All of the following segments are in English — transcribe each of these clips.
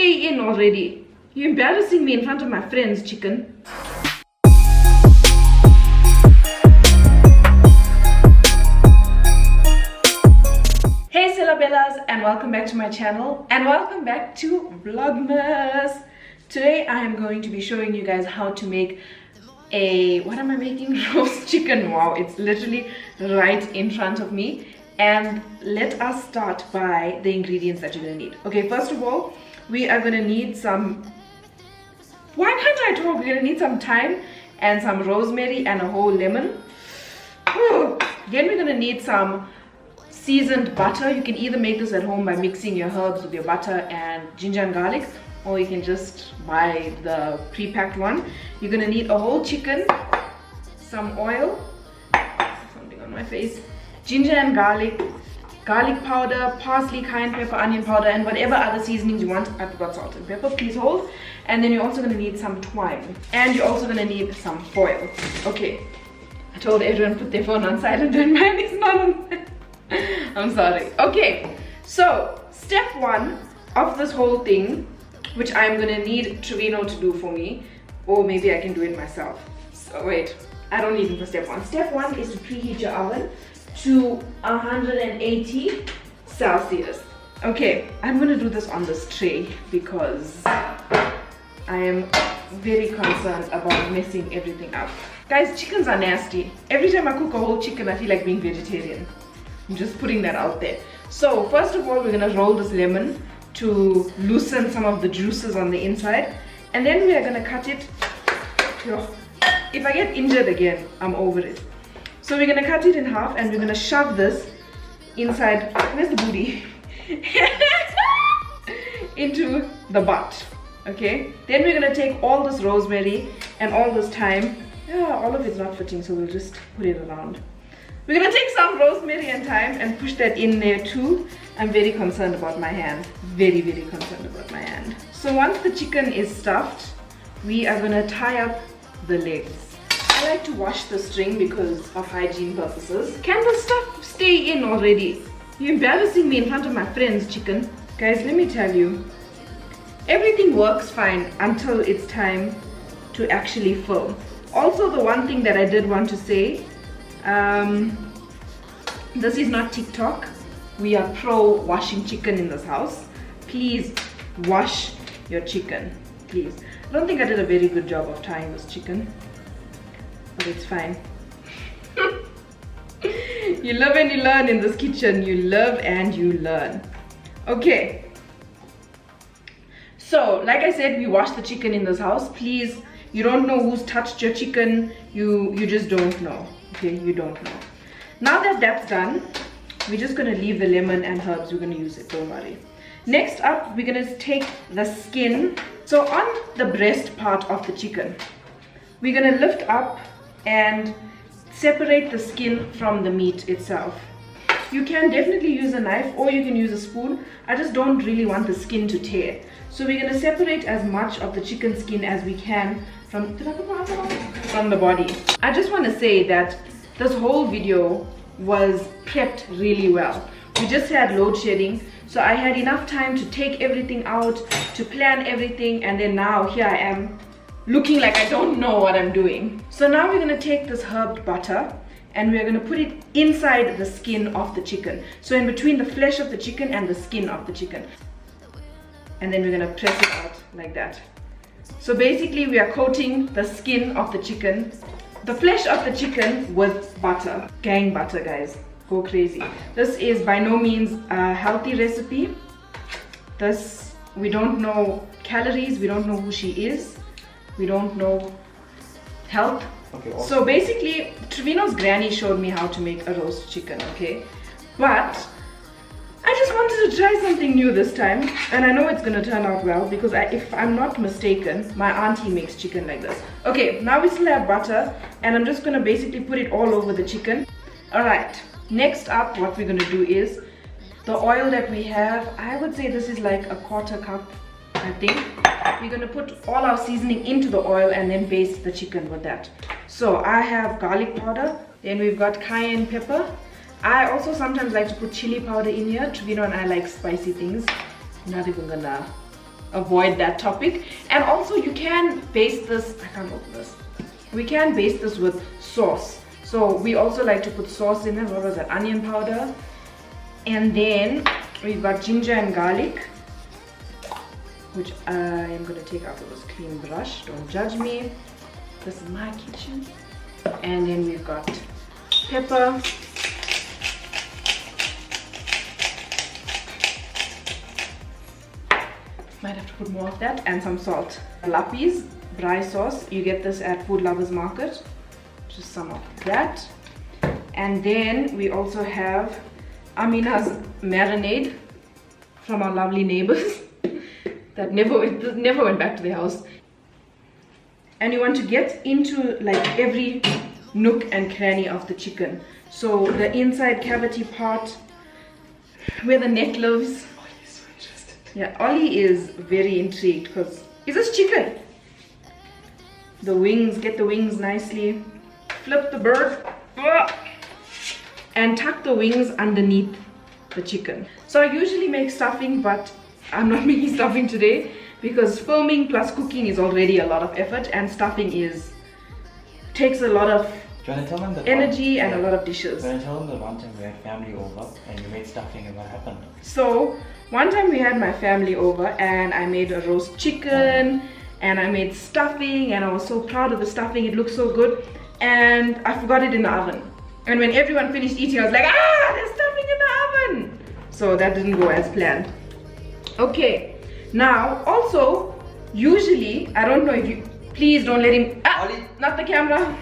stay in already. You're embarrassing me in front of my friends, chicken. Hey Sela Bellas, and welcome back to my channel, and welcome back to Vlogmas. Today I am going to be showing you guys how to make a, what am I making? Roast chicken. Wow, it's literally right in front of me. And let us start by the ingredients that you're gonna need. Okay, first of all, we are gonna need some, why can't I talk? We're gonna need some thyme and some rosemary and a whole lemon. Then we're gonna need some seasoned butter. You can either make this at home by mixing your herbs with your butter and ginger and garlic, or you can just buy the pre-packed one. You're gonna need a whole chicken, some oil, something on my face, ginger and garlic, garlic powder, parsley, cayenne pepper, onion powder, and whatever other seasonings you want. I forgot salt and pepper, please hold. And then you're also gonna need some thyme, and you're also gonna need some foil. Okay, I told everyone to put their phone on silent and mine is not on. I'm sorry. Okay, so step one of this whole thing, which I'm gonna need Trevino to do for me, or maybe I can do it myself. So wait, I don't need him for step one. Step one is to preheat your oven to 180 Celsius. Okay, I'm gonna do this on this tray because I am very concerned about messing everything up. Guys, chickens are nasty. Every time I cook a whole chicken, I feel like being vegetarian. I'm just putting that out there. So first of all, we're gonna roll this lemon to loosen some of the juices on the inside, and then we are gonna cut it. If I get injured again, I'm over it. So we're gonna cut it in half, and we're gonna shove this inside, where's the booty? Into the butt, okay? Then we're gonna take all this rosemary and all this thyme. Yeah, all of it's not fitting, so we'll just put it around. We're gonna take some rosemary and thyme and push that in there too. I'm very concerned about my hand. Very, very concerned about my hand. So once the chicken is stuffed, we are gonna tie up the legs. I like to wash the string because of hygiene purposes. Can the stuff stay in already? You're embarrassing me in front of my friends, chicken. Guys, let me tell you, everything works fine until it's time to actually film. Also, the one thing that I did want to say, this is not TikTok. We are pro washing chicken in this house. Please wash your chicken, please. I don't think I did a very good job of tying this chicken, but it's fine. You live and you learn in this kitchen. You live and you learn. Okay. So, like I said, we wash the chicken in this house. Please, you don't know who's touched your chicken. You just don't know. Okay, you don't know. Now that that's done, we're just gonna leave the lemon and herbs. We're gonna use it, don't worry. Next up, we're gonna take the skin. So on the breast part of the chicken, we're gonna lift up and separate the skin from the meat itself. You can definitely use a knife or you can use a spoon. I just don't really want the skin to tear. So we're gonna separate as much of the chicken skin as we can from the body. I just wanna say that this whole video was prepped really well. We just had load shedding, so I had enough time to take everything out, to plan everything, and then now here I am looking like I don't know what I'm doing. So now we're gonna take this herbed butter and we're gonna put it inside the skin of the chicken. So in between the flesh of the chicken and the skin of the chicken. And then we're gonna press it out like that. So basically we are coating the skin of the chicken, the flesh of the chicken with butter. Gang butter, guys. Go crazy. This is by no means a healthy recipe. This, we don't know calories, we don't know who she is, we don't know health. Okay, awesome. So basically, Trevino's granny showed me how to make a roast chicken, okay? But I just wanted to try something new this time, and I know it's gonna turn out well because if I'm not mistaken, my auntie makes chicken like this. Okay, now we still have butter, and I'm just gonna basically put it all over the chicken. Alright, next up, what we're gonna do is the oil that we have. I would say this is like a 1/4 cup, I think. We're gonna put all our seasoning into the oil and then baste the chicken with that. So I have garlic powder, then we've got cayenne pepper. I also sometimes like to put chili powder in here. Trevino and I like spicy things. I'm not even gonna avoid that topic. And also you can baste this, I can't open this. We can baste this with sauce. So we also like to put sauce in it. What was that? Onion powder. And then we've got ginger and garlic, which I am going to take out with this clean brush. Don't judge me. This is my kitchen. And then we've got pepper. Might have to put more of that, and some salt. Lapis braai sauce, you get this at Food Lovers Market. Just some of that. And then we also have Amina's marinade from our lovely neighbors that never went back to the house. And you want to get into like every nook and cranny of the chicken. So the inside cavity part, where the neck lives. Ollie's so interested. Yeah, Ollie is very intrigued because is this chicken? The wings, get the wings nicely. Flip the bird. And tuck the wings underneath the chicken. So I usually make stuffing, but I'm not making stuffing today because filming plus cooking is already a lot of effort, and stuffing takes a lot of energy and a lot of dishes. Can I tell them that one time we had family over and you made stuffing and what happened? So one time we had my family over and I made a roast chicken and I made stuffing, and I was so proud of the stuffing. It looked so good, and I forgot it in the oven. And when everyone finished eating, I was like, ah, there's stuffing in the oven. So that didn't go as planned. Okay, now also, usually, I don't know if you, please don't let him, not the camera.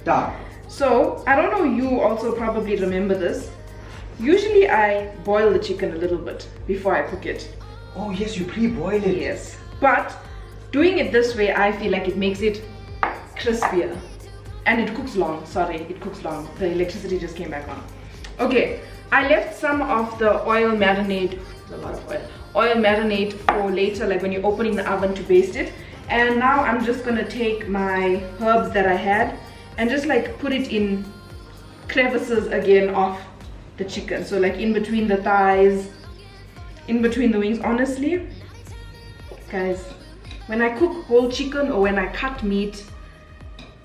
Dark. So, I don't know, you also probably remember this. Usually I boil the chicken a little bit before I cook it. Oh yes, you pre-boil it. Yes, but doing it this way, I feel like it makes it crispier. And it cooks long, sorry, it cooks long. The electricity just came back on. Okay, I left some of the oil marinade, a lot of oil marinade for later, like when you're opening the oven to baste it. And now I'm just gonna take my herbs that I had and just like put it in crevices again of the chicken. So like in between the thighs, in between the wings. Honestly, guys, when I cook whole chicken or when I cut meat,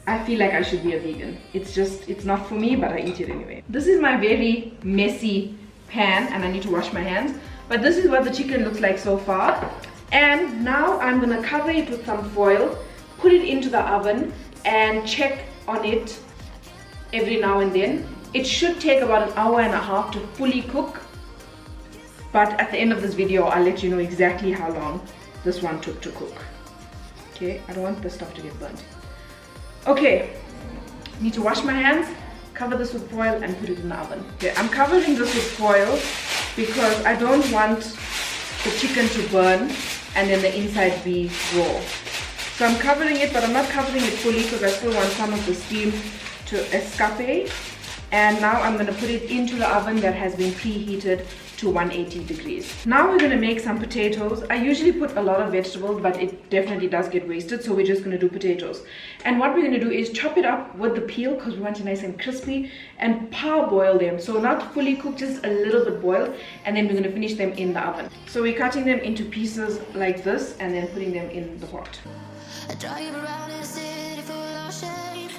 I feel like I should be a vegan. It's not for me, but I eat it anyway. This is my very messy pan and I need to wash my hands. But this is what the chicken looks like so far. And now I'm gonna cover it with some foil, put it into the oven and check on it every now and then. It should take about 1.5 hours to fully cook. But at the end of this video, I'll let you know exactly how long this one took to cook. Okay, I don't want the stuff to get burnt. Okay, need to wash my hands, cover this with foil and put it in the oven. Okay, I'm covering this with foil because I don't want the chicken to burn and then the inside be raw. So I'm covering it, but I'm not covering it fully because I still want some of the steam to escape. And now I'm going to put it into the oven that has been preheated to 180 degrees. Now we're going to make some potatoes. I usually put a lot of vegetables, but it definitely does get wasted, so we're just going to do potatoes. And what we're going to do is chop it up with the peel because we want it nice and crispy, and parboil them. So not fully cooked, just a little bit boiled, and then we're going to finish them in the oven. So we're cutting them into pieces like this and then putting them in the pot. I drive around in a city full of shade.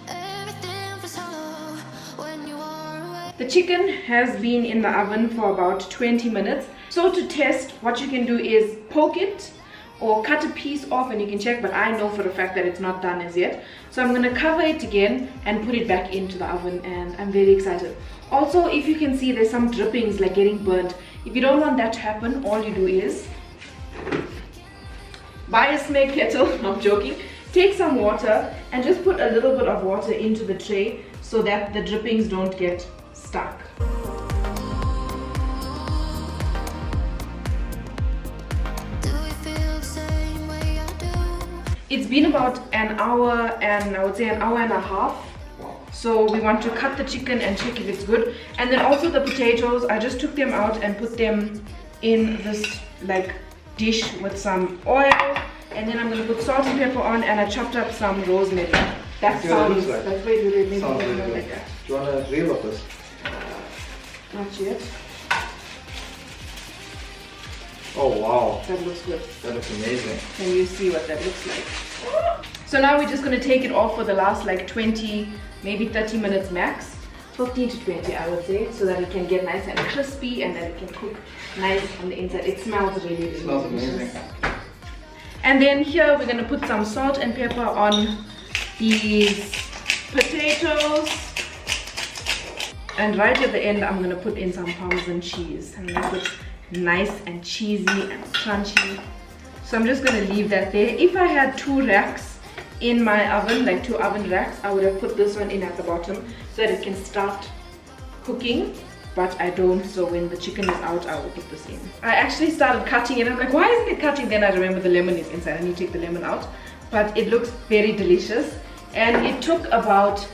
Everything feels hollow when you are away. The chicken has been in the oven for about 20 minutes. So to test, what you can do is poke it or cut a piece off and you can check, but I know for a fact that it's not done as yet. So I'm gonna cover it again and put it back into the oven, and I'm very excited. Also, if you can see, there's some drippings like getting burnt. If you don't want that to happen, all you do is buy a snake kettle, I'm joking, take some water and just put a little bit of water into the tray so that the drippings don't get stuck. It's been about an hour and I would say 1.5 hours. So we want to cut the chicken and check if it's good. And then also the potatoes, I just took them out and put them in this like dish with some oil. And then I'm going to put salt and pepper on, and I chopped up some rosemary. That sounds like. That's way to make it like that. Do you want to reel of this? Not yet. Oh wow, That looks good. that looks amazing. Can you see what that looks like? So now we're just going to take it off for the last like 20, maybe 30 minutes max. 15 to 20 I would say, so that it can get nice and crispy and that it can cook nice on the inside. It smells really, really Smells delicious. amazing. And then here we're going to put some salt and pepper on these potatoes. And right at the end I'm going to put in some Parmesan cheese and make it nice and cheesy and crunchy. So I'm just going to leave that there. If I had 2 racks in my oven, like 2 oven racks, I would have put this one in at the bottom so that it can start cooking, but I don't, so when the chicken is out I will put this in. I actually started cutting it. I'm like, why isn't it cutting? Then I remember the lemon is inside. I need to take the lemon out, but it looks very delicious. And it took about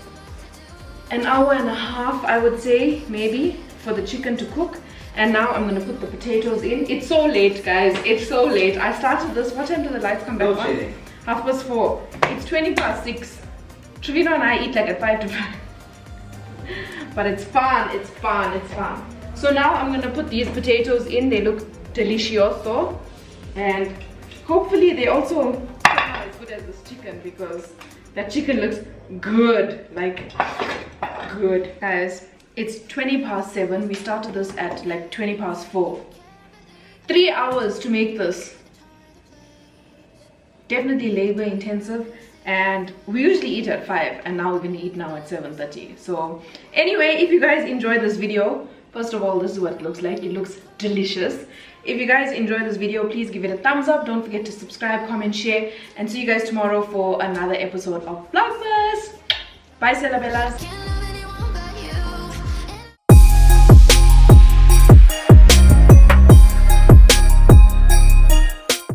an hour and a half, I would say, maybe, for the chicken to cook. And now I'm going to put the potatoes in. It's so late, guys. It's so late. I started this. What time do the lights come back on? 4:30. It's 6:20. Trevino and I eat like at 5 to 5. But it's fun. It's fun. It's fun. So now I'm going to put these potatoes in. They look delicioso. And hopefully they also come out as good as this chicken, because that chicken looks good. Like, good. Guys, it's 7:20. We started this at like 4:20. 3 hours to make this. Definitely labor intensive, and we usually eat at 5 and now we're gonna eat now at 7:30. So anyway, if you guys enjoy this video, first of all, this is what it looks like. It looks delicious. If you guys enjoy this video, please give it a thumbs up. Don't forget to subscribe, comment, share, and see you guys tomorrow for another episode of VLOGMAS. Bye, Sela Bellas.